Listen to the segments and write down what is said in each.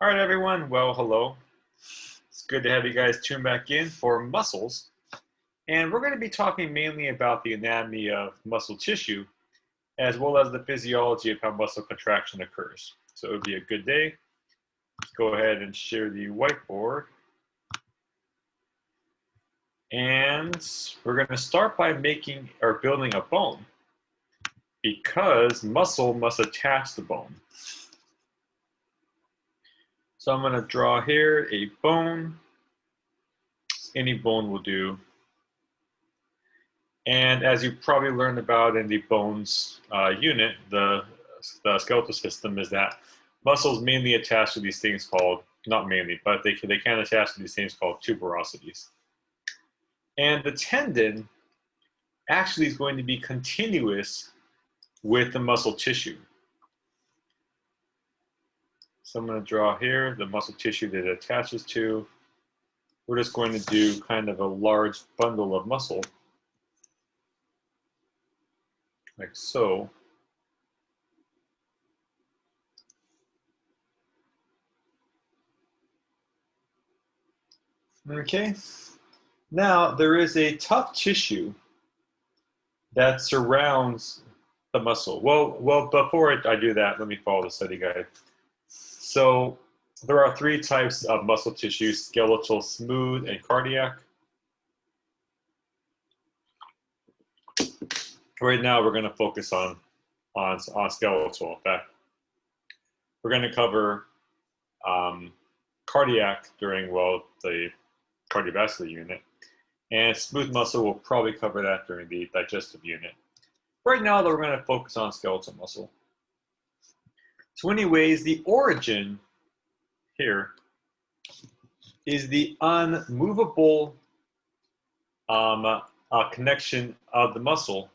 All right, everyone. Well, hello. It's good to have you guys tune back in for muscles. And we're going to be talking mainly about the anatomy of muscle tissue, as well as the physiology of how muscle contraction occurs. So it would be a good day. Let's go ahead and share the whiteboard. And we're going to start by making or building a bone, because muscle must attach the bone. So I'm going to draw here a bone. Any bone will do. And as you probably learned about in the bones unit, the skeletal system is that muscles mainly attach to these things called, not mainly, but they can attach to these things called tuberosities. And the tendon actually is going to be continuous with the muscle tissue. So I'm going to draw here the muscle tissue that it attaches to. We're just going to do kind of a large bundle of muscle, like so. Okay. Now, there is a tough tissue that surrounds the muscle. Well, before I do that, let me follow the study guide. So there are three types of muscle tissue: skeletal, smooth, and cardiac. Right now, we're going to focus on skeletal. In fact, we're going to cover cardiac during, the cardiovascular unit. And smooth muscle, we'll probably cover that during the digestive unit. Right now, though, we're going to focus on skeletal muscle. So anyways, the origin here is the unmovable connection of the muscle,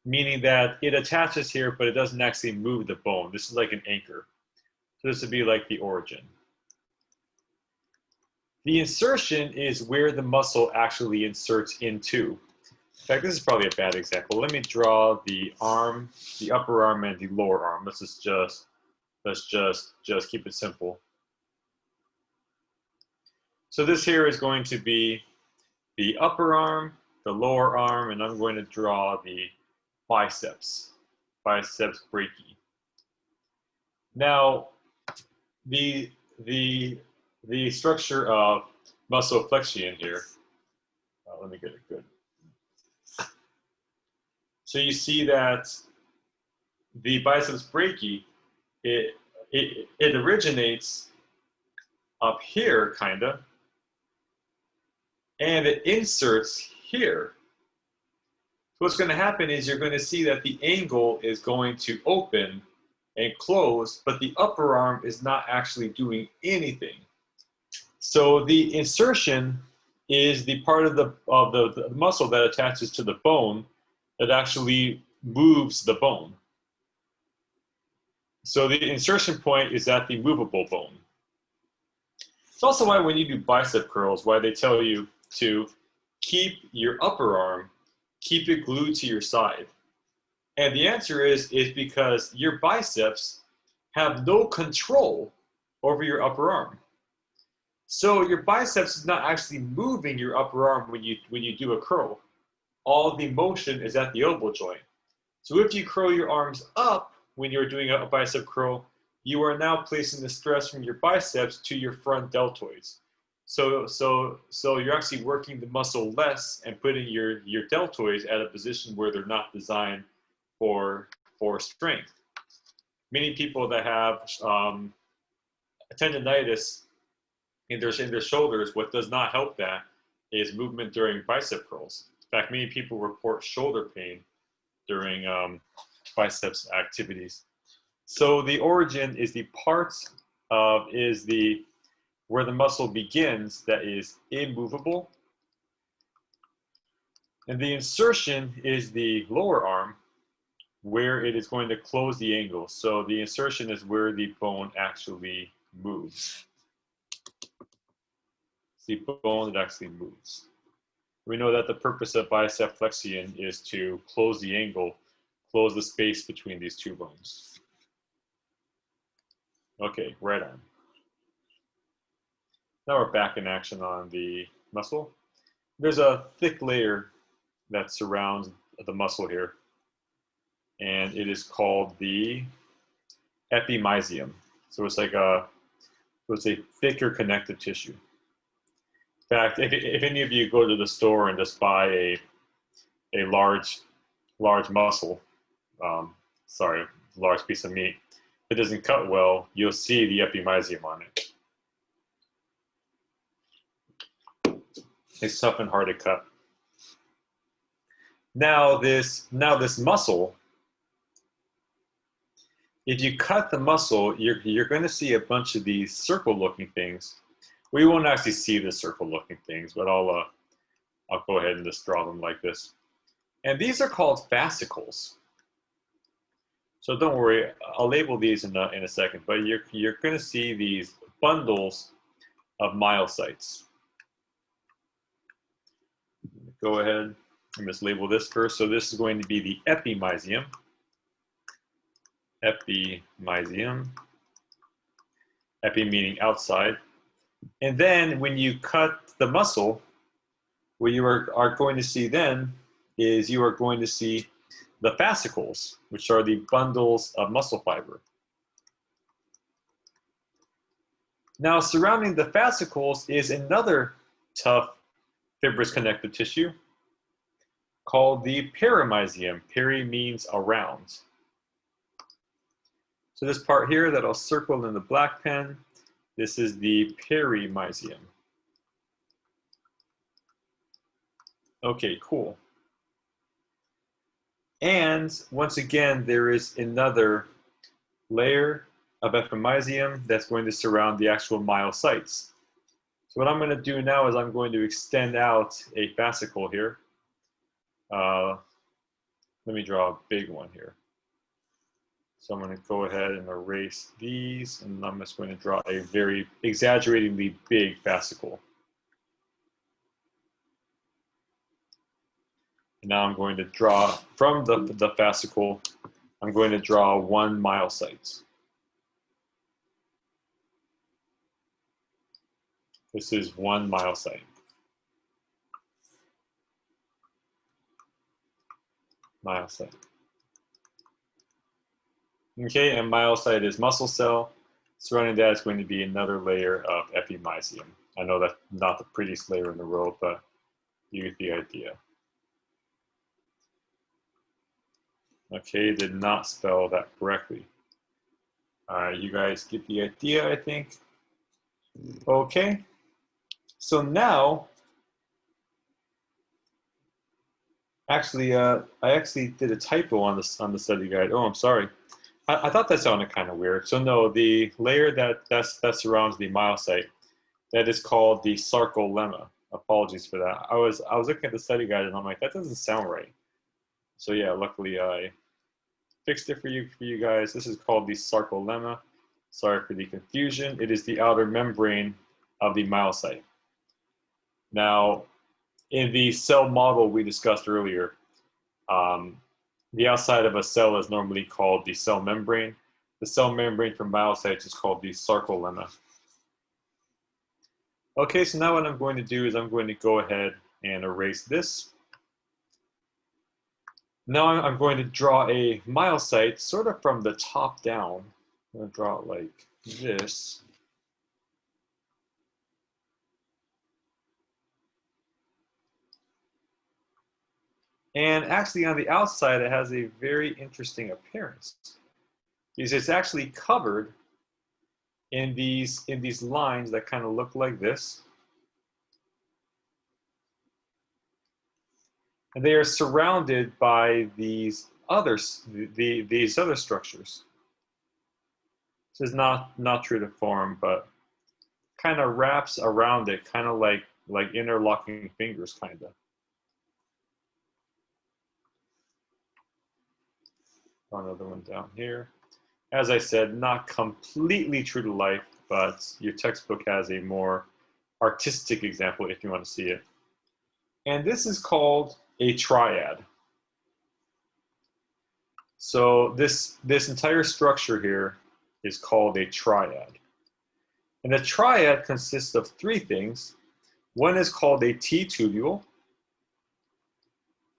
meaning that it attaches here, but it doesn't actually move the bone. This is like an anchor. So this would be like the origin. The insertion is where the muscle actually inserts into. In fact, this is probably a bad example. Let me draw the arm, the upper arm, and the lower arm. Let's just keep it simple. So this here is going to be the upper arm, the lower arm, and I'm going to draw the biceps brachii. Now, the structure of muscle flexion here. Let me get it good. So you see that the biceps brachii, it originates up here, kinda, and it inserts here. So what's going to happen is you're going to see that the angle is going to open and close, but the upper arm is not actually doing anything. So the insertion is the part of the muscle that attaches to the bone that actually moves the bone. So the insertion point is at the movable bone. It's also why when you do bicep curls, why they tell you to keep your upper arm, keep it glued to your side. And the answer is because your biceps have no control over your upper arm. So your biceps is not actually moving your upper arm when you do a curl. All the motion is at the elbow joint. So if you curl your arms up when you're doing a bicep curl, you are now placing the stress from your biceps to your front deltoids. So you're actually working the muscle less and putting your deltoids at a position where they're not designed for strength. Many people that have tendonitis in their shoulders, what does not help that is movement during bicep curls. In fact, many people report shoulder pain during biceps activities. So the origin is the part of where the muscle begins that is immovable, and the insertion is the lower arm, where it is going to close the angle. So the insertion is where the bone actually moves. It's the bone that actually moves. We know that the purpose of bicep flexion is to close the angle, close the space between these two bones. Okay, right on. Now we're back in action on the muscle. There's a thick layer that surrounds the muscle here, and it is called the epimysium. So it's like it's a thicker connective tissue. In fact, if any of you go to the store and just buy a large muscle, sorry, large piece of meat, if it doesn't cut well, you'll see the epimysium on it. It's tough and hard to cut. Now this muscle, if you cut the muscle, you're going to see a bunch of these circle-looking things. We won't actually see the circle-looking things, but I'll go ahead and just draw them like this. And these are called fascicles. So don't worry, I'll label these in a second. But you're going to see these bundles of myocytes. Go ahead and just label this first. So this is going to be the epimysium. Epimysium. Epi meaning outside. And then when you cut the muscle, what you are going to see then is you are going to see the fascicles, which are the bundles of muscle fiber. Now, surrounding the fascicles is another tough fibrous connective tissue called the perimysium. Peri means around. So this part here that I'll circle in the black pen, this is the perimysium. Okay, cool. And once again, there is another layer of epimysium that's going to surround the actual myocytes. So what I'm going to do now is I'm going to extend out a fascicle here. Let me draw a big one here. So I'm going to go ahead and erase these, and I'm just going to draw a very exaggeratingly big fascicle. And now I'm going to draw from the fascicle, I'm going to draw one myocyte. This is one myocyte. Myocyte. Okay, and myocyte is muscle cell. Surrounding that is going to be another layer of epimysium. I know that's not the prettiest layer in the world, but you get the idea. Okay, did not spell that correctly. All right, you guys get the idea, I think. Okay, so now, actually, I actually did a typo on the study guide. Oh, I'm sorry. I thought that sounded kind of weird. So no, the layer that surrounds the myocyte, that is called the sarcolemma. Apologies for that. I was looking at the study guide and I'm like, that doesn't sound right. So yeah, luckily I fixed it for you guys. This is called the sarcolemma. Sorry for the confusion. It is the outer membrane of the myocyte. Now, in the cell model we discussed earlier, the outside of a cell is normally called the cell membrane. The cell membrane for myocytes is called the sarcolemma. Okay, so now what I'm going to do is I'm going to go ahead and erase this. Now I'm going to draw a myocyte sort of from the top down. I'm going to draw it like this. And actually on the outside, it has a very interesting appearance. Because it's actually covered in these lines that kind of look like this. And they are surrounded by these other structures. This is not true to form, but kind of wraps around it, kind of like interlocking fingers, kind of. Another one down here. As I said, not completely true to life, but your textbook has a more artistic example if you want to see it. And this is called a triad. So this entire structure here is called a triad. And the triad consists of three things. One is called a T-tubule.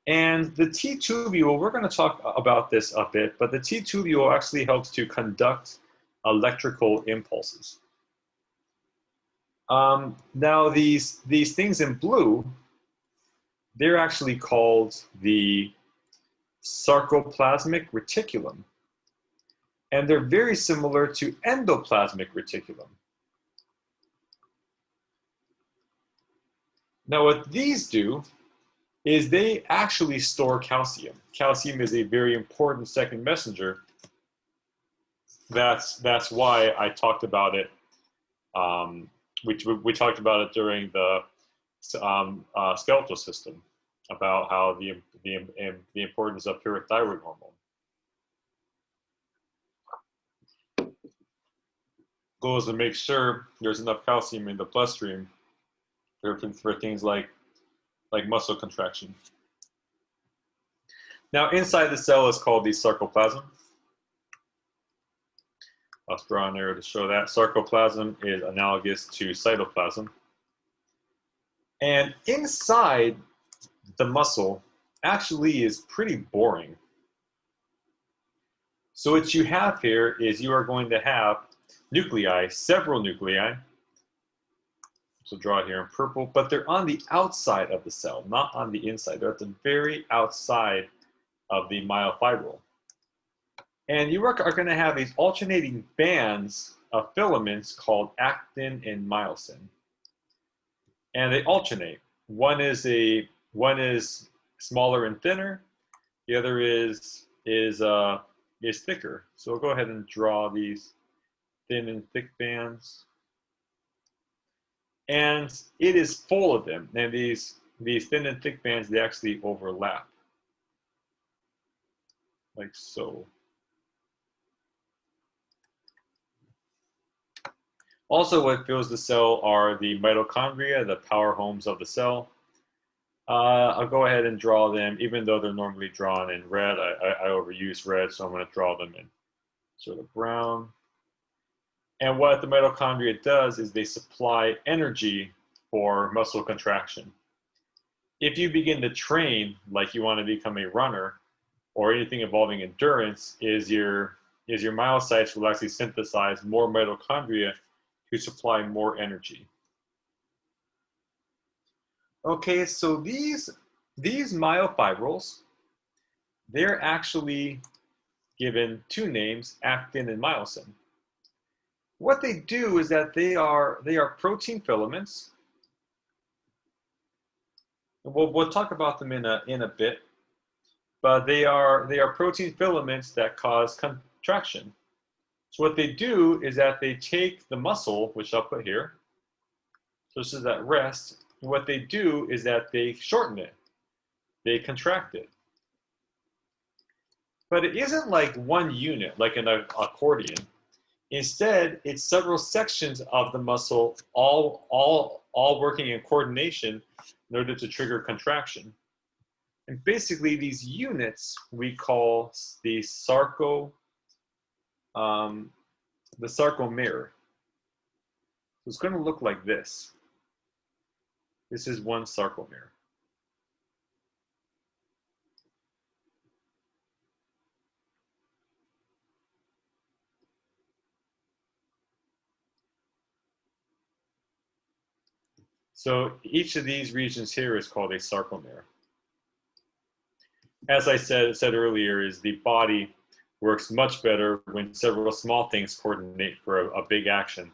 And the T-tubule, we're going to talk about this a bit, but the T-tubule actually helps to conduct electrical impulses. Now, these things in blue, they're actually called the sarcoplasmic reticulum. And they're very similar to endoplasmic reticulum. Now, what these do is they actually store calcium. Calcium is a very important second messenger. That's why I talked about it. We talked about it during the skeletal system, about how the importance of parathyroid hormone. Goal is to make sure there's enough calcium in the bloodstream for things like muscle contraction. Now, inside the cell is called the sarcoplasm. I'll draw an arrow to show that. Sarcoplasm is analogous to cytoplasm. And inside the muscle actually is pretty boring. So what you have here is you are going to have nuclei, several nuclei. So draw it here in purple, but they're on the outside of the cell, not on the inside. They're at the very outside of the myofibril. And you are going to have these alternating bands of filaments called actin and myosin. And they alternate. One is smaller and thinner. The other is thicker. So we'll go ahead and draw these thin and thick bands. And it is full of them. And these thin and thick bands, they actually overlap. Like so. Also, what fills the cell are the mitochondria, the power homes of the cell. I'll go ahead and draw them, even though they're normally drawn in red. I overuse red, so I'm going to draw them in sort of brown. And what the mitochondria does is they supply energy for muscle contraction. If you begin to train like you want to become a runner or anything involving endurance, is your myocytes will actually synthesize more mitochondria to supply more energy. Okay, so these myofibrils, they're actually given two names, actin and myosin. What they do is that they are protein filaments. We'll talk about them in a bit, but they are protein filaments that cause contraction. So what they do is that they take the muscle, which I'll put here. So this is at rest. And what they do is that they shorten it. They contract it. But it isn't like one unit, like an accordion. Instead, it's several sections of the muscle all working in coordination in order to trigger contraction. And basically, these units we call the sarcomere. So it's going to look like this. This is one sarcomere. So each of these regions here is called a sarcomere. As I said earlier, is the body works much better when several small things coordinate for a big action.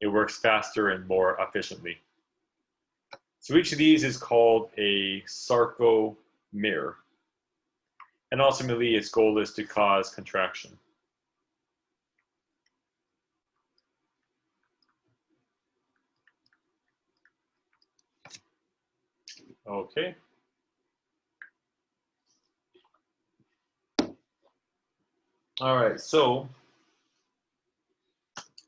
It works faster and more efficiently. So each of these is called a sarcomere. And ultimately, its goal is to cause contraction. Okay. All right, so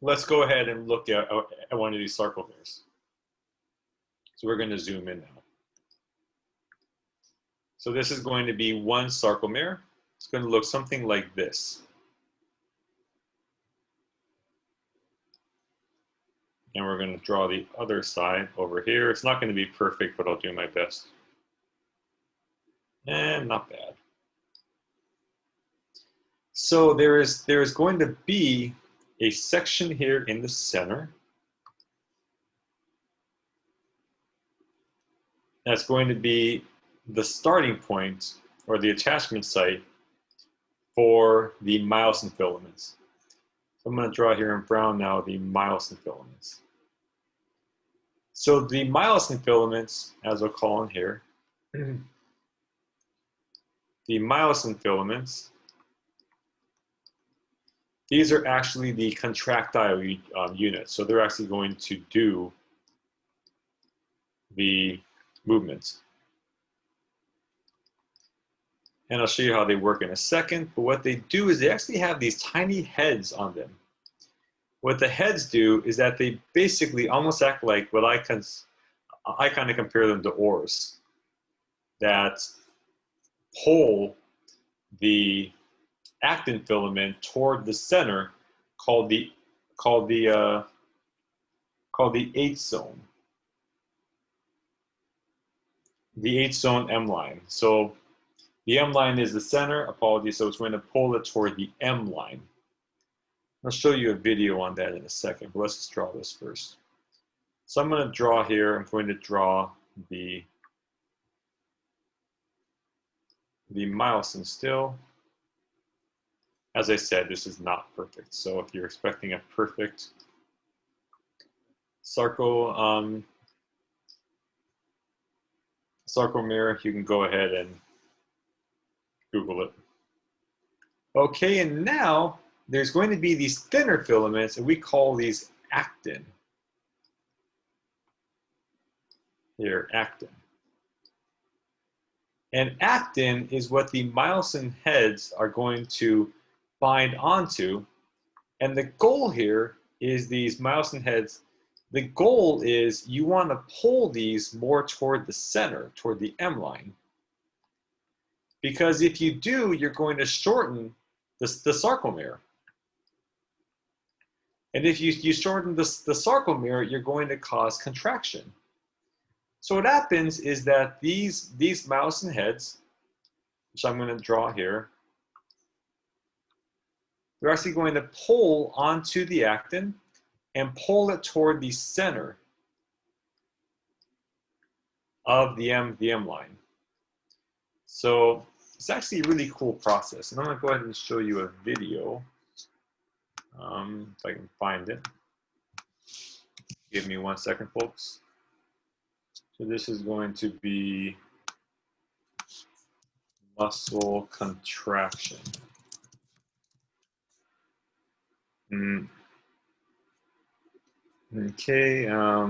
let's go ahead and look at one of these sarcomeres. So we're going to zoom in now. So this is going to be one sarcomere. It's going to look something like this. And we're going to draw the other side over here. It's not going to be perfect, but I'll do my best. And not bad. So there is going to be a section here in the center that's going to be the starting point or the attachment site for the myosin filaments. So I'm going to draw here in brown now the myosin filaments. So the myosin filaments, as I'll call them here, the myosin filaments, these are actually the contractile units. So they're actually going to do the movements. And I'll show you how they work in a second. But what they do is they actually have these tiny heads on them. What the heads do is that they basically almost act like what I kind of compare them to oars that pull the actin filament toward the center, called the 8th zone. The 8th zone M line. So the M line is the center, apologies, so it's going to pull it toward the M line. I'll show you a video on that in a second, but let's just draw this first. So I'm going to draw here, I'm going to draw the myosin still. As I said, this is not perfect. So if you're expecting a perfect sarcomere, you can go ahead and Google it. Okay, and now there's going to be these thinner filaments, and we call these actin. Here, actin. And actin is what the myosin heads are going to bind onto. And the goal here is these myosin heads, the goal is you want to pull these more toward the center, toward the M line. Because if you do, you're going to shorten the sarcomere. And if you shorten the sarcomere, you're going to cause contraction. So what happens is that these myosin heads, which I'm going to draw here, they're actually going to pull onto the actin and pull it toward the center of the M line. So it's actually a really cool process. And I'm going to go ahead and show you a video, if I can find it. Give me 1 second, folks. So this is going to be muscle contraction. Okay, let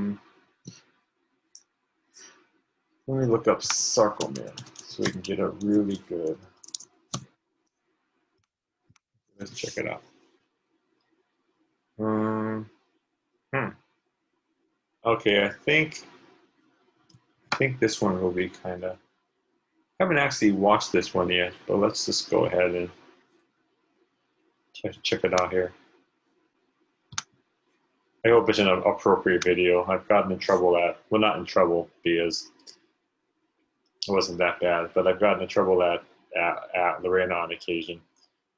me look up sarcomere so we can get a really good. Let's check it out. Okay, I think this one will be kind of. I haven't actually watched this one yet, but let's just go ahead and check it out here. I hope it's an appropriate video. I've gotten in trouble well, not in trouble because it wasn't that bad, but I've gotten in trouble at Lorena on occasion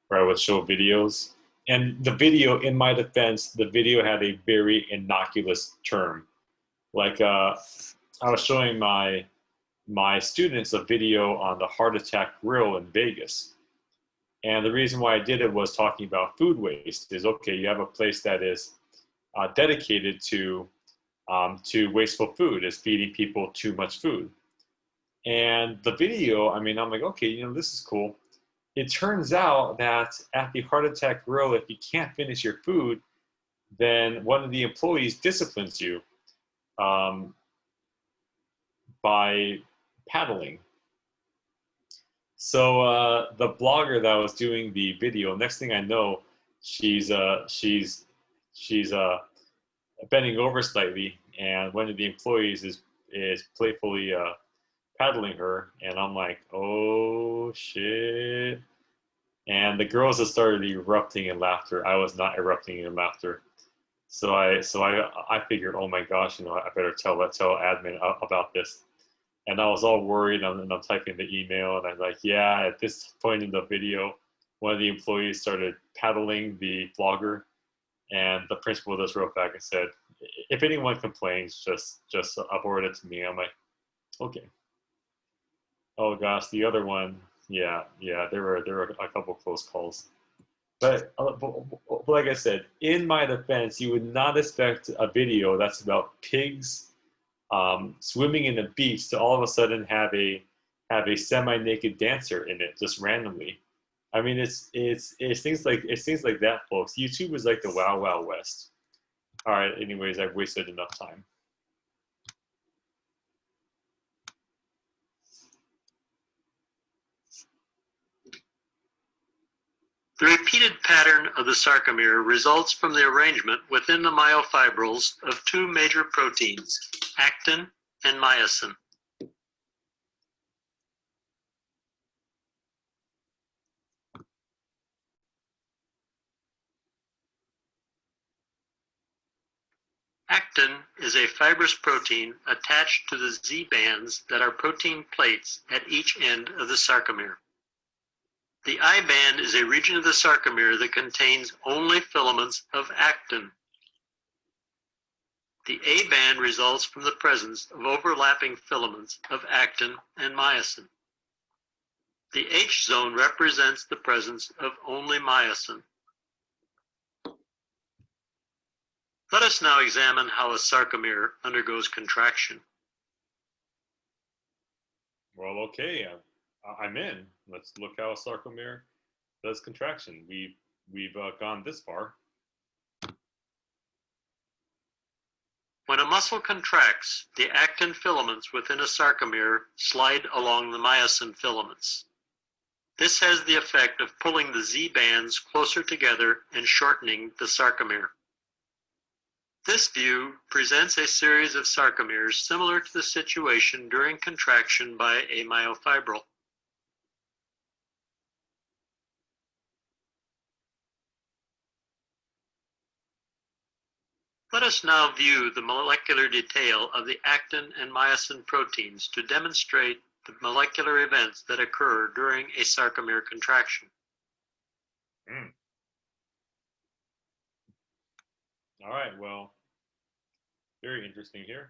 where I would show videos. And the video, in my defense, the video had a very innocuous term. Like I was showing my students a video on the Heart Attack Grill in Vegas. And the reason why I did it was talking about food waste is, okay, you have a place that is dedicated to wasteful food, is feeding people too much food. And the video, I mean, I'm like, okay, this is cool. It turns out that at the Heart Attack Grill, if you can't finish your food, then one of the employees disciplines you by paddling. So the blogger that was doing the video, next thing I know, she's bending over slightly, and one of the employees is playfully paddling her, and I'm like, oh shit. And the girls have started erupting in laughter. I was not erupting in laughter. I figured, oh my gosh, you know, I better tell admin about this. And I was all worried, and I'm typing the email, and I'm like, yeah, at this point in the video, one of the employees started paddling the flogger, and the principal just wrote back and said, if anyone complains, just forward it to me. I'm like, okay. Oh gosh, the other one, yeah, there were a couple close calls. But like I said, in my defense, you would not expect a video that's about pigs swimming in the beach to all of a sudden have a semi-naked dancer in it just randomly. I mean, it's things like that, folks. YouTube is like the Wild Wild West. All right. Anyways, I've wasted enough time. The repeated pattern of the sarcomere results from the arrangement within the myofibrils of two major proteins, actin and myosin. Actin is a fibrous protein attached to the Z bands that are protein plates at each end of the sarcomere. The I band is a region of the sarcomere that contains only filaments of actin. The A band results from the presence of overlapping filaments of actin and myosin. The H zone represents the presence of only myosin. Let us now examine how a sarcomere undergoes contraction. Well, okay, I'm in. Let's look how a sarcomere does contraction. We've gone this far. When a muscle contracts, the actin filaments within a sarcomere slide along the myosin filaments. This has the effect of pulling the Z bands closer together and shortening the sarcomere. This view presents a series of sarcomeres similar to the situation during contraction by a myofibril. Let us now view the molecular detail of the actin and myosin proteins to demonstrate the molecular events that occur during a sarcomere contraction. All right, well, very interesting here.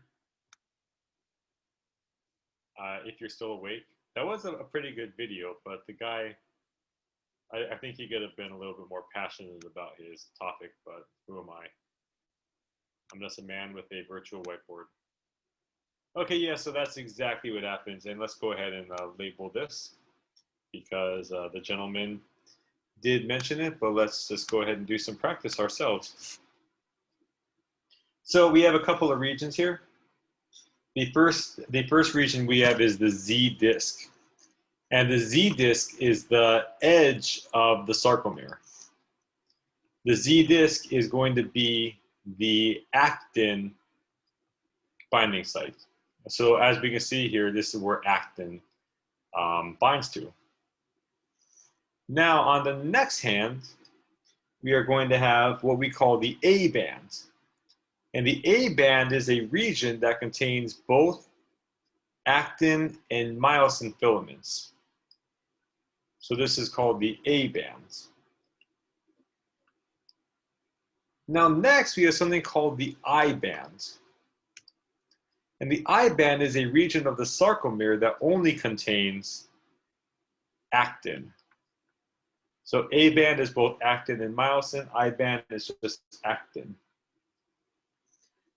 If you're still awake, that was a pretty good video, but the guy, I think he could have been a little bit more passionate about his topic, but who am I? I'm just a man with a virtual whiteboard. Okay, yeah, so that's exactly what happens, and let's go ahead and label this, because the gentleman did mention it, but let's just go ahead and do some practice ourselves. So we have a couple of regions here. The first region we have is the Z disc. And the Z disc is the edge of the sarcomere. The Z disc is going to be the actin binding site. So as we can see here, this is where actin binds to. Now on the next hand, we are going to have what we call the A band. And the A band is a region that contains both actin and myosin filaments. So this is called the A band. Now next we have something called the I band. And the I band is a region of the sarcomere that only contains actin. So A band is both actin and myosin, I band is just actin.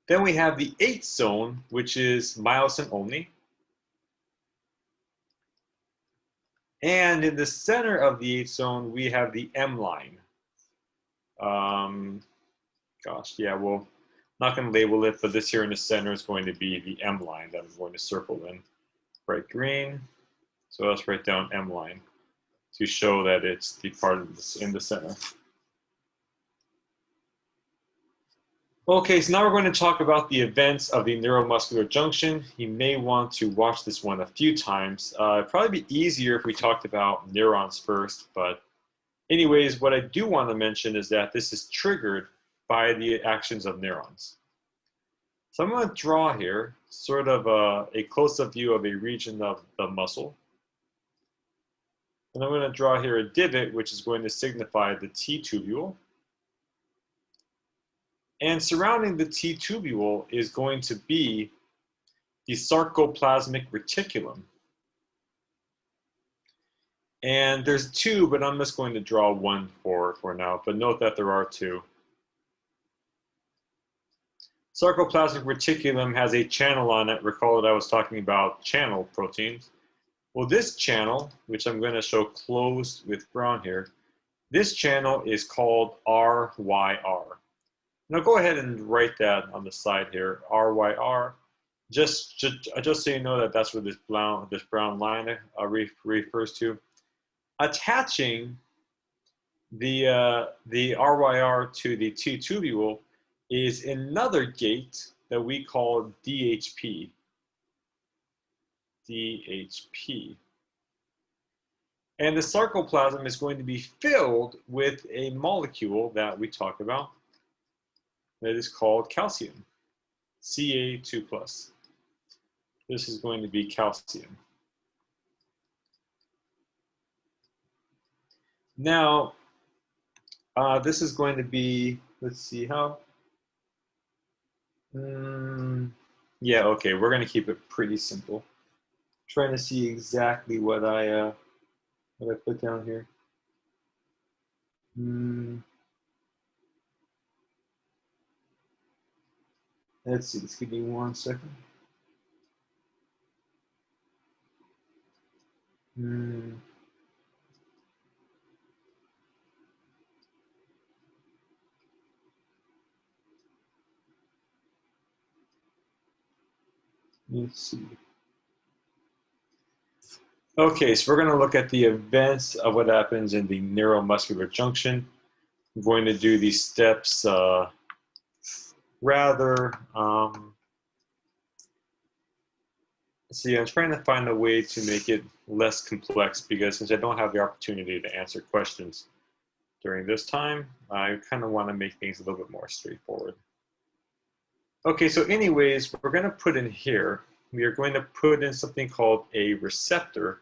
Then we have the H zone, which is myosin only. And in the center of the H zone, we have the M line. Gosh, yeah, well, not going to label it, but this here in the center is going to be the M line that I'm going to circle in bright green. So let's write down M line to show that it's the part of this in the center. Okay, so now we're going to talk about the events of the neuromuscular junction. You may want to watch this one a few times. It'd probably be easier if we talked about neurons first, but anyways, what I do want to mention is that this is triggered by the actions of neurons. So I'm going to draw here sort of a close-up view of a region of the muscle. And I'm going to draw here a divot, which is going to signify the T-tubule. And surrounding the T-tubule is going to be the sarcoplasmic reticulum. And there's two, but I'm just going to draw one for now. But note that there are two. Sarcoplasmic reticulum has a channel on it. Recall that I was talking about channel proteins. Well, this channel, which I'm going to show closed with brown here, this channel is called RYR. Now go ahead and write that on the side here, RYR. Just so you know that that's what this brown line refers to. Attaching the RYR to the T-tubule is another gate that we call DHP. DHP. And the sarcoplasm is going to be filled with a molecule that we talked about that is called calcium, Ca2+. This is going to be calcium. Now, this is going to be, let's see how. Yeah, okay, we're going to keep it pretty simple. Trying to see exactly what I put down here. Let's see, just give me 1 second. Let's see. Okay, so we're going to look at the events of what happens in the neuromuscular junction. I'm going to do these steps rather, see, I'm trying to find a way to make it less complex because since I don't have the opportunity to answer questions during this time, I kind of want to make things a little bit more straightforward. Okay, so anyways, we're going to put in here, we are going to put in something called a receptor.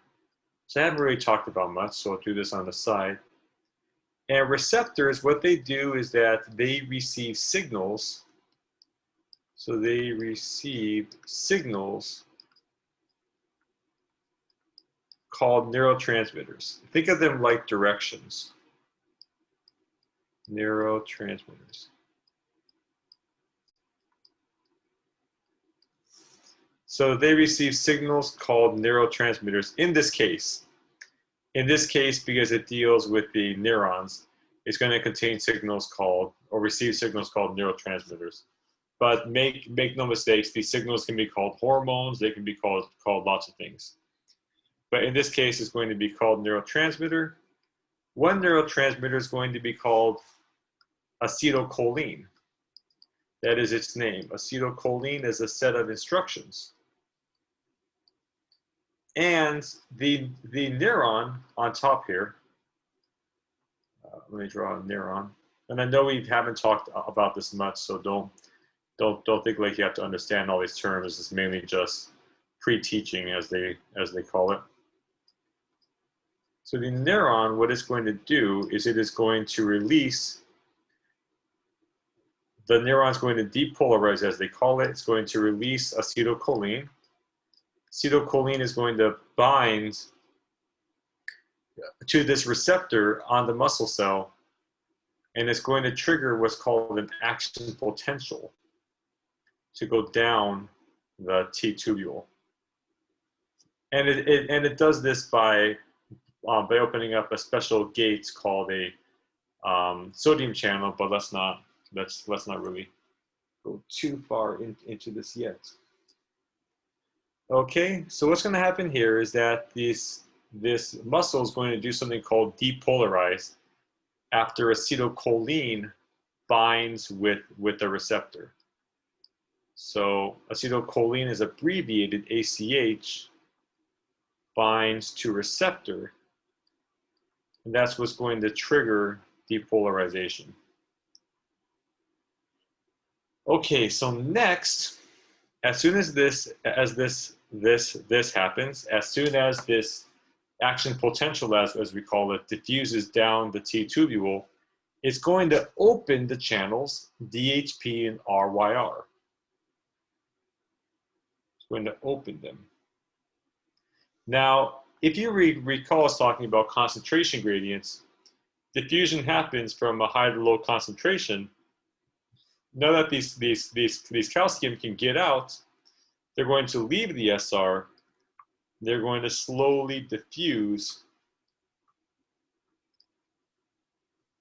So I haven't really talked about much, so I'll do this on the side. And receptors, what they do is that they receive signals. So they receive signals called neurotransmitters. Think of them like directions. Neurotransmitters. So they receive signals called neurotransmitters in this case. In this case, because it deals with the neurons, it's going to contain signals called, or receive signals called neurotransmitters. But make no mistakes, these signals can be called hormones, they can be called lots of things. But in this case, it's going to be called neurotransmitter. One neurotransmitter is going to be called acetylcholine. That is its name. Acetylcholine is a set of instructions. And the neuron on top here, let me draw a neuron. And I know we haven't talked about this much, so don't think like you have to understand all these terms. It's mainly just pre-teaching, as they call it. So the neuron, what it's going to do is it is going to release, the neuron's going to depolarize, as they call it. It's going to release acetylcholine. Acetylcholine is going to bind to this receptor on the muscle cell, and it's going to trigger what's called an action potential to go down the T-tubule. And it does this by opening up a special gate called a sodium channel, but let's not really go too far into this yet. Okay, so what's going to happen here is that this muscle is going to do something called depolarize after acetylcholine binds with the receptor. So acetylcholine is abbreviated ACH, binds to receptor, and that's what's going to trigger depolarization. Okay, so next, as soon as this happens, as soon as this action potential, as we call it, diffuses down the T tubule, it's going to open the channels DHP and RYR. It's going to open them. Now, if you recall us talking about concentration gradients, diffusion happens from a high to low concentration. Now that these calcium can get out, they're going to leave the SR. They're going to slowly diffuse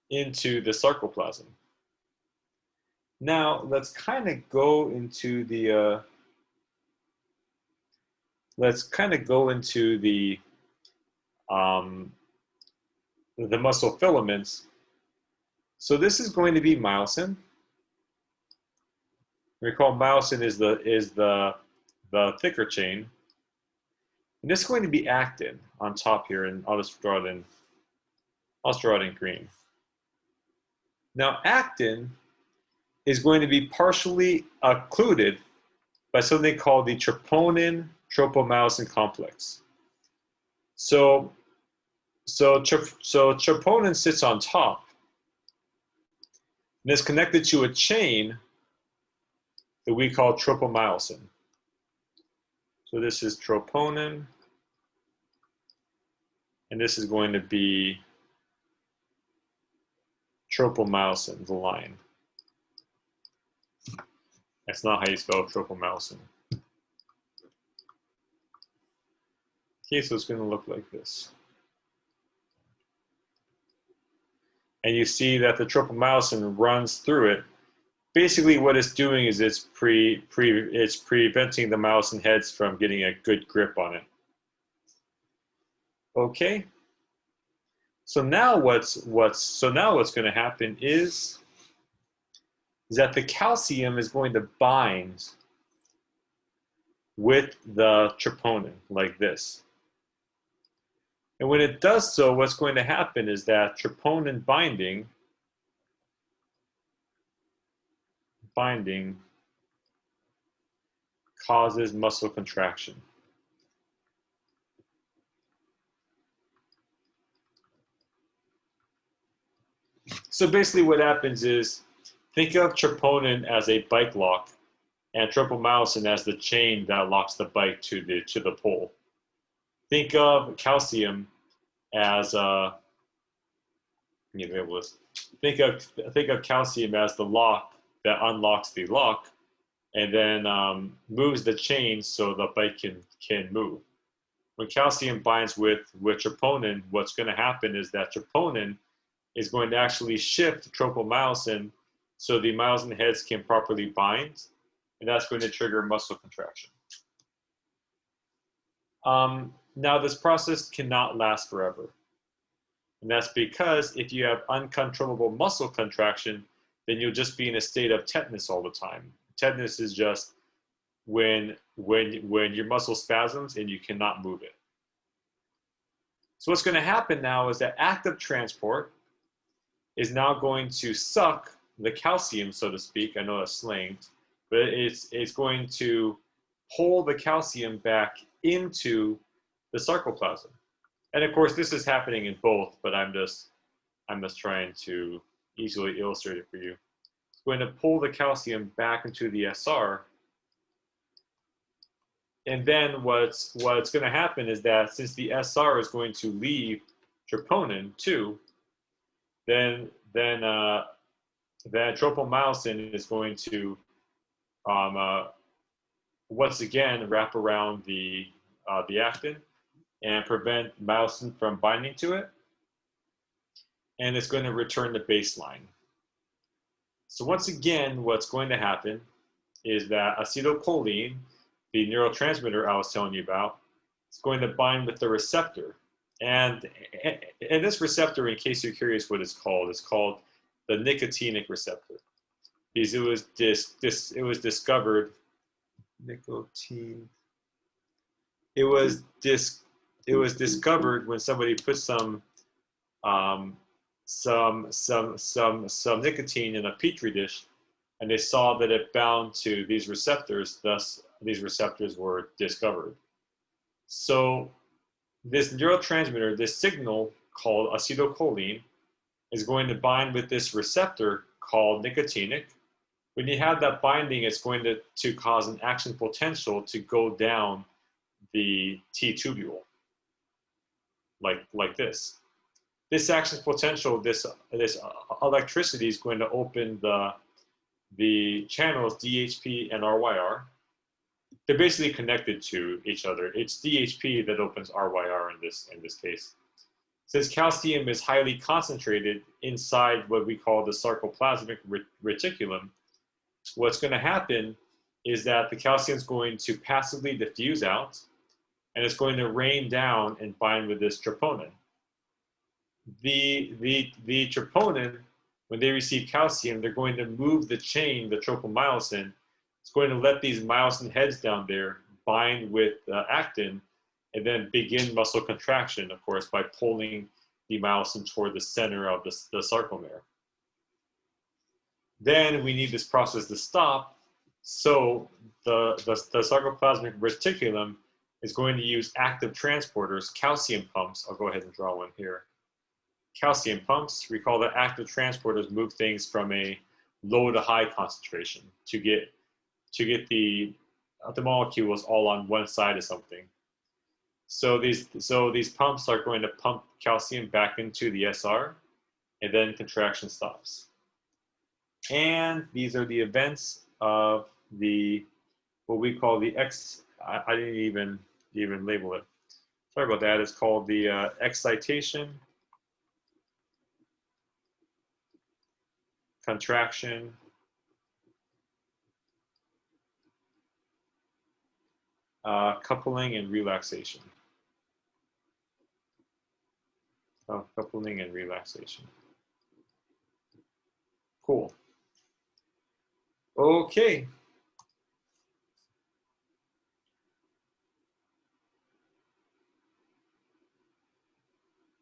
into the sarcoplasm. Now let's kind of go into the the muscle filaments. So this is going to be myosin. Recall myosin is the thicker chain. And this is going to be actin on top here, and I'll just draw it in green. Now actin is going to be partially occluded by something called the troponin tropomyosin complex. So troponin sits on top and is connected to a chain that we call tropomyosin. So this is troponin, and this is going to be tropomyosin, the line. That's not how you spell tropomyosin. Okay, so it's going to look like this. And you see that the tropomyosin runs through it. Basically what it's doing is it's preventing the myosin heads from getting a good grip on it. Okay. So now what's going to happen is that the calcium is going to bind with the troponin like this. And when it does so, what's going to happen is that troponin binding causes muscle contraction. So basically what happens is, think of troponin as a bike lock and tropomyosin as the chain that locks the bike to the pole. Think of calcium as think of calcium as the lock that unlocks the lock and then moves the chain so the bike can move. When calcium binds with troponin, what's going to happen is that troponin is going to actually shift tropomyosin so the myosin heads can properly bind, and that's going to trigger muscle contraction. Now this process cannot last forever. And that's because if you have uncontrollable muscle contraction, then you'll just be in a state of tetanus all the time. Tetanus is just when your muscle spasms and you cannot move it. So what's going to happen now is that active transport is now going to suck the calcium, so to speak. I know that's slang, but it's going to pull the calcium back into the sarcoplasm. And of course, this is happening in both, but I'm just trying to easily illustrate it for you. It's going to pull the calcium back into the SR. And then what's going to happen is that since the SR is going to leave troponin too, then tropomyosin is going to once again wrap around the actin and prevent myosin from binding to it, and it's going to return to baseline. So once again, what's going to happen is that acetylcholine, the neurotransmitter I was telling you about, is going to bind with the receptor. And this receptor, in case you're curious what it's called the nicotinic receptor. Because it was discovered, nicotine. It was discovered when somebody put some nicotine in a petri dish and they saw that it bound to these receptors, thus these receptors were discovered. So this neurotransmitter, this signal called acetylcholine, is going to bind with this receptor called nicotinic. When you have that binding, it's going to cause an action potential to go down the T tubule, like this. This action potential, this electricity is going to open the channels DHP and RYR. They're basically connected to each other. It's DHP that opens RYR in this case. Since calcium is highly concentrated inside what we call the sarcoplasmic reticulum, what's going to happen is that the calcium is going to passively diffuse out, and it's going to rain down and bind with this troponin. The troponin, when they receive calcium, they're going to move the chain, the tropomyosin. It's going to let these myosin heads down there bind with actin, and then begin muscle contraction, of course, by pulling the myosin toward the center of the sarcomere. Then we need this process to stop, so the sarcoplasmic reticulum is going to use active transporters, calcium pumps. I'll go ahead and draw one here. Calcium pumps, recall that active transporters move things from a low to high concentration to get the molecules all on one side of something. So these pumps are going to pump calcium back into the SR, and then contraction stops. And these are the events of what we call the I didn't even label it. Sorry about that. It's called the excitation, contraction, coupling, and relaxation. Coupling and relaxation. Cool. Okay.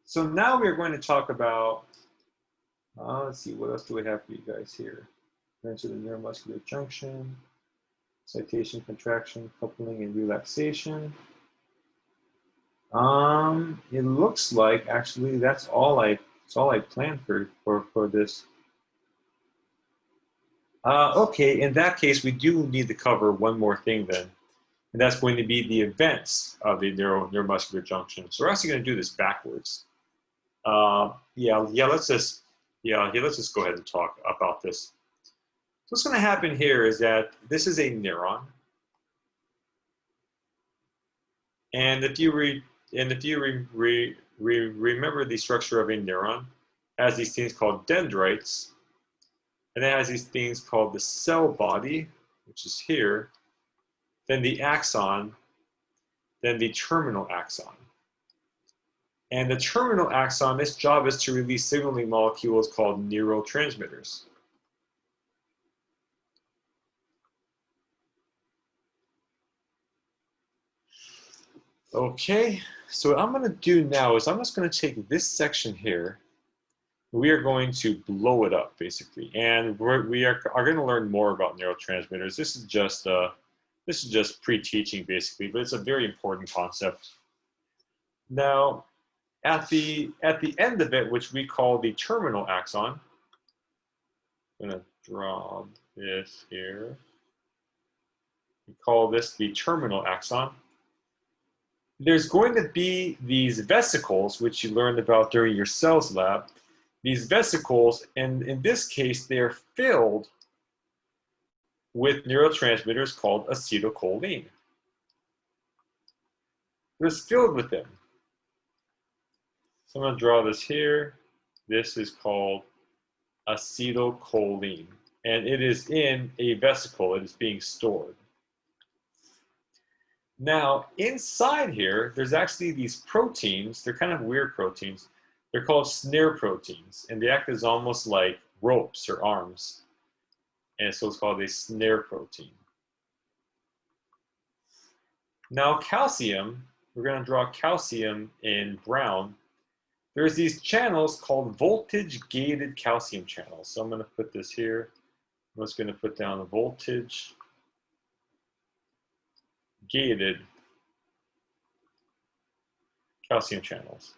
So now we're going to talk about, let's see, what else do we have for you guys here? Mention the neuromuscular junction, excitation, contraction, coupling, and relaxation. It looks like actually that's all I planned for this. Okay, in that case, we do need to cover one more thing then, and that's going to be the events of the neuromuscular junction. So we're actually going to do this backwards. Let's just go ahead and talk about this. So what's going to happen here is that this is a neuron, and if you remember the structure of a neuron, it has these things called dendrites. And it has these things called the cell body, which is here, then the axon, then the terminal axon. And the terminal axon, its job is to release signaling molecules called neurotransmitters. Okay, so what I'm going to do now is I'm just going to take this section here. We are going to blow it up, basically, and we are going to learn more about neurotransmitters. This is just pre-teaching, basically, but it's a very important concept. Now, at the end of it, which we call the terminal axon, I'm going to draw this here. We call this the terminal axon. There's going to be these vesicles, which you learned about during your cells lab. These vesicles, and in this case, they're filled with neurotransmitters called acetylcholine. They're filled with them. So I'm going to draw this here. This is called acetylcholine, and it is in a vesicle. It is being stored. Now, inside here, there's actually these proteins. They're kind of weird proteins. They're called snare proteins, and they act as almost like ropes or arms. And so it's called a snare protein. Now, calcium, we're going to draw calcium in brown. There's these channels called voltage-gated calcium channels. So I'm going to put this here. I'm just going to put down the voltage gated calcium channels.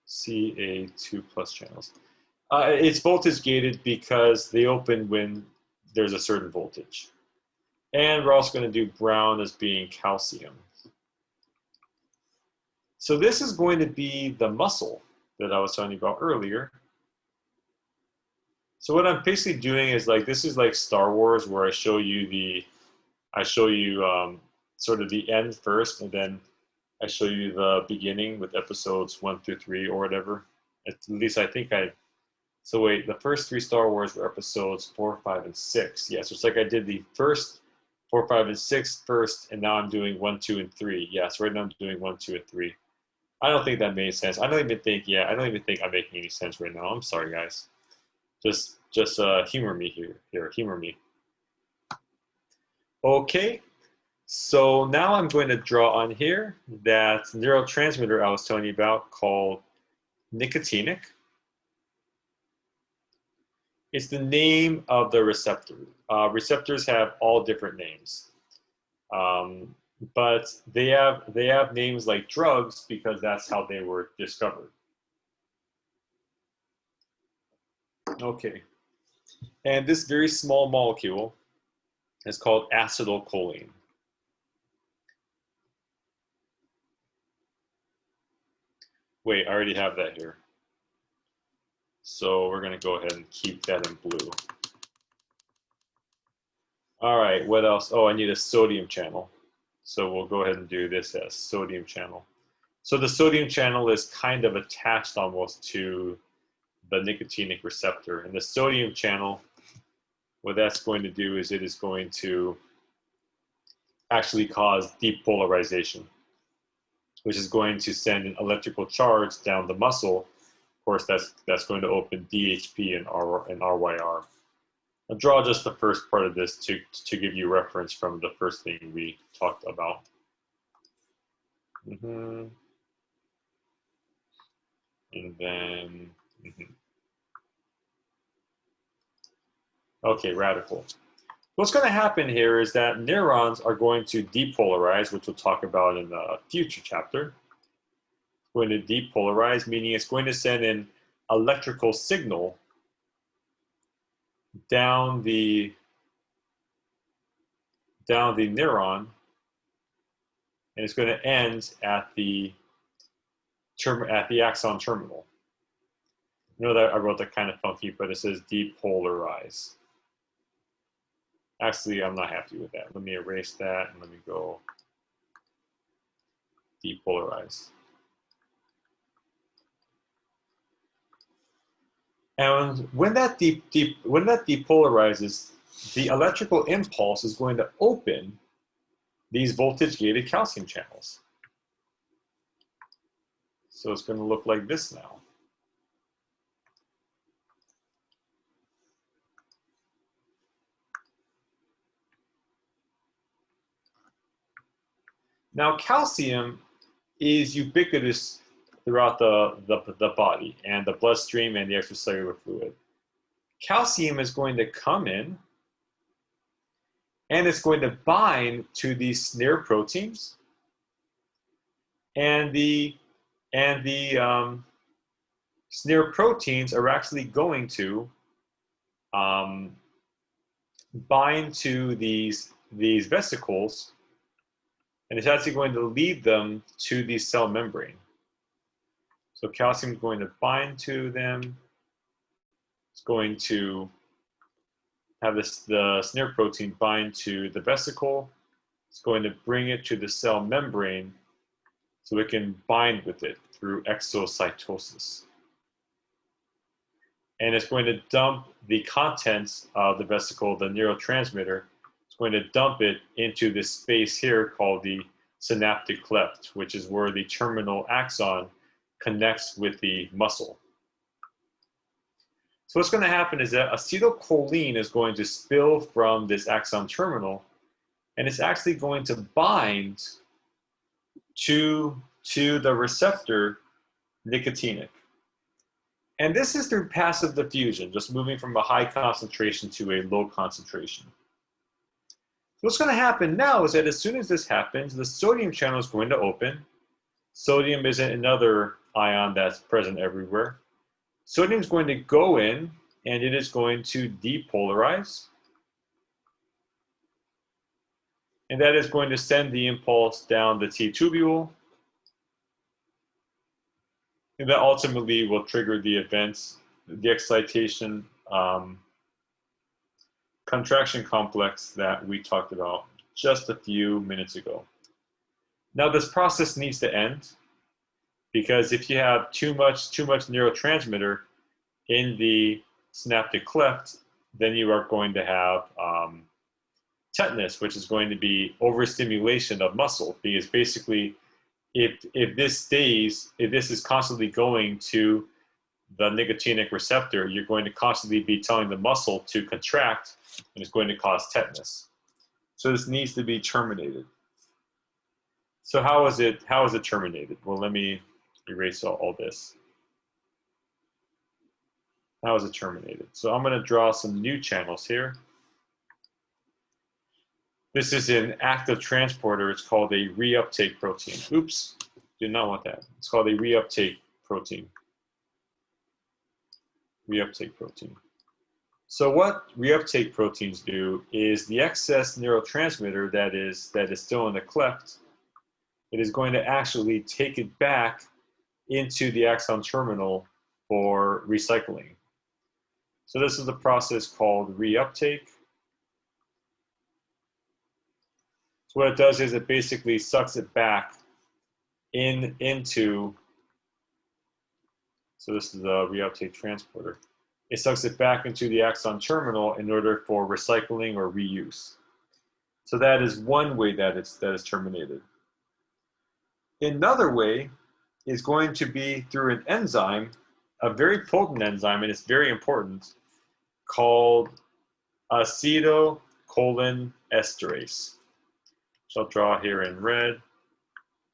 Ca2 plus channels. It's voltage gated because they open when there's a certain voltage. And we're also going to do brown as being calcium. So this is going to be the muscle that I was telling you about earlier. So what I'm basically doing is like, this is like Star Wars, where I show you sort of the end first, and then I show you the beginning with episodes 1 through 3 or whatever. At least I think so wait, the first 3 Star Wars were episodes 4, 5, and 6. Yeah, so it's like I did the first 4, 5, and 6 first, and now I'm doing 1, 2, and 3. Yeah, so right now I'm doing 1, 2, and 3. I don't think that made sense. I don't even think I'm making any sense right now. I'm sorry, guys. Just humor me here, humor me. Okay, so now I'm going to draw on here that neurotransmitter I was telling you about called nicotinic. It's the name of the receptor. Receptors have all different names, but they have names like drugs because that's how they were discovered. Okay, and this very small molecule is called acetylcholine. Wait, I already have that here. So we're going to go ahead and keep that in blue. All right, what else? Oh, I need a sodium channel. So we'll go ahead and do this as sodium channel. So the sodium channel is kind of attached almost to the nicotinic receptor. And the sodium channel, what that's going to do is it is going to actually cause depolarization, which is going to send an electrical charge down the muscle. Of course, that's going to open DHP and RYR. I'll draw just the first part of this to give you reference from the first thing we talked about. And then, okay, radical. What's going to happen here is that neurons are going to depolarize, which we'll talk about in a future chapter. It's going to depolarize, meaning it's going to send an electrical signal down the neuron, and it's going to end at the axon terminal. You know that I wrote that kind of funky, but it says depolarize. Actually, I'm not happy with that. Let me erase that and let me go depolarize. And when that depolarizes, the electrical impulse is going to open these voltage-gated calcium channels. So it's going to look like this now. Now, calcium is ubiquitous throughout the body and the bloodstream and the extracellular fluid. Calcium is going to come in and it's going to bind to these snare proteins, and the snare proteins are actually going to bind to these vesicles, and it's actually going to lead them to the cell membrane. So calcium is going to bind to them. It's going to have the snare protein bind to the vesicle. It's going to bring it to the cell membrane so it can bind with it through exocytosis. And it's going to dump the contents of the vesicle, the neurotransmitter. It's going to dump it into this space here called the synaptic cleft, which is where the terminal axon connects with the muscle. So what's going to happen is that acetylcholine is going to spill from this axon terminal, and it's actually going to bind to the receptor nicotinic. And this is through passive diffusion, just moving from a high concentration to a low concentration. So what's going to happen now is that as soon as this happens, the sodium channel is going to open. Sodium is another ion that's present everywhere. Sodium is going to go in, and it is going to depolarize. And that is going to send the impulse down the T tubule. And that ultimately will trigger the events, the excitation, contraction complex that we talked about just a few minutes ago. Now this process needs to end, because if you have too much neurotransmitter in the synaptic cleft, then you are going to have tetanus, which is going to be overstimulation of muscle, because basically if this is constantly going to the nicotinic receptor, you're going to constantly be telling the muscle to contract, and it's going to cause tetanus. So this needs to be terminated. So how is it terminated? Well, let me erase all this. How is it terminated? So I'm going to draw some new channels here. This is an active transporter. It's called a reuptake protein. Oops, did not want that. It's called a reuptake protein. Reuptake protein. So what reuptake proteins do is the excess neurotransmitter that is still in the cleft, it is going to actually take it back into the axon terminal for recycling. So this is a process called reuptake. So what it does is it basically sucks it back into, so this is the reuptake transporter. It sucks it back into the axon terminal in order for recycling or reuse. So that is one way that is terminated. Another way is going to be through an enzyme, a very potent enzyme, and it's very important, called acetylcholinesterase. So I'll draw here in red,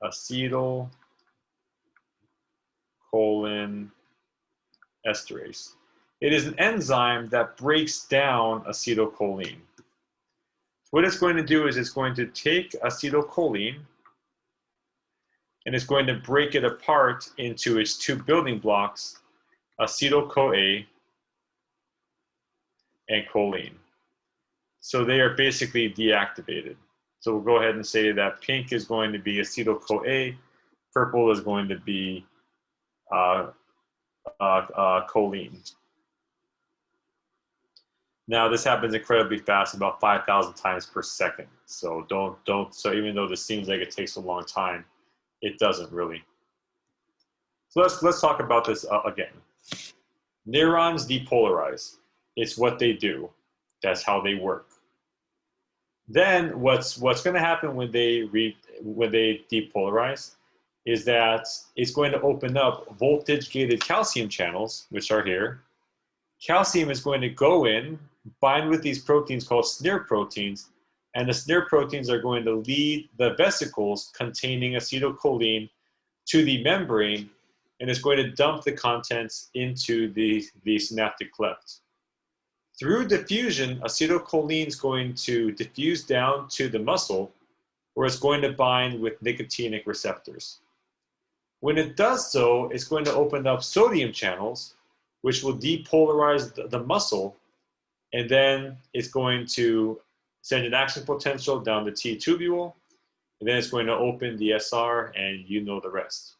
acetylcholinesterase. It is an enzyme that breaks down acetylcholine. What it's going to do is it's going to take acetylcholine and it's going to break it apart into its two building blocks, acetyl-CoA and choline. So they are basically deactivated. So we'll go ahead and say that pink is going to be acetyl-CoA, purple is going to be choline. Now this happens incredibly fast, about 5,000 times per second. So so even though this seems like it takes a long time, it doesn't really. So let's talk about this again. Neurons depolarize. It's what they do. That's how they work. Then what's going to happen when they depolarize is that it's going to open up voltage-gated calcium channels, which are here. Calcium is going to go in, bind with these proteins called SNIR proteins, and the SNIR proteins are going to lead the vesicles containing acetylcholine to the membrane, and it's going to dump the contents into the synaptic cleft. Through diffusion, acetylcholine is going to diffuse down to the muscle, where it's going to bind with nicotinic receptors. When it does so, it's going to open up sodium channels, which will depolarize the muscle, and then it's going to send an action potential down the T tubule, and then it's going to open the SR, and you know the rest.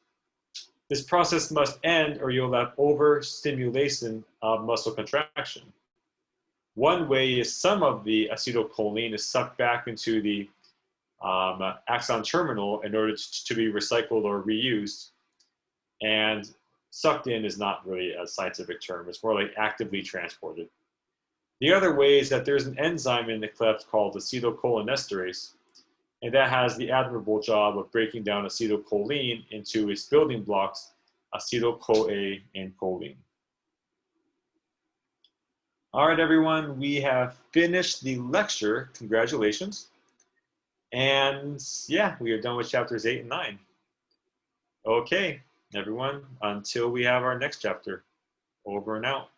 This process must end, or you'll have overstimulation of muscle contraction. One way is some of the acetylcholine is sucked back into the axon terminal in order to be recycled or reused, and sucked in is not really a scientific term. It's more like actively transported. The other way is that there's an enzyme in the cleft called acetylcholinesterase, and that has the admirable job of breaking down acetylcholine into its building blocks, acetyl-CoA and choline. All right, everyone, we have finished the lecture. Congratulations. And yeah, we are done with chapters 8 and 9. Okay, everyone, until we have our next chapter. Over and out.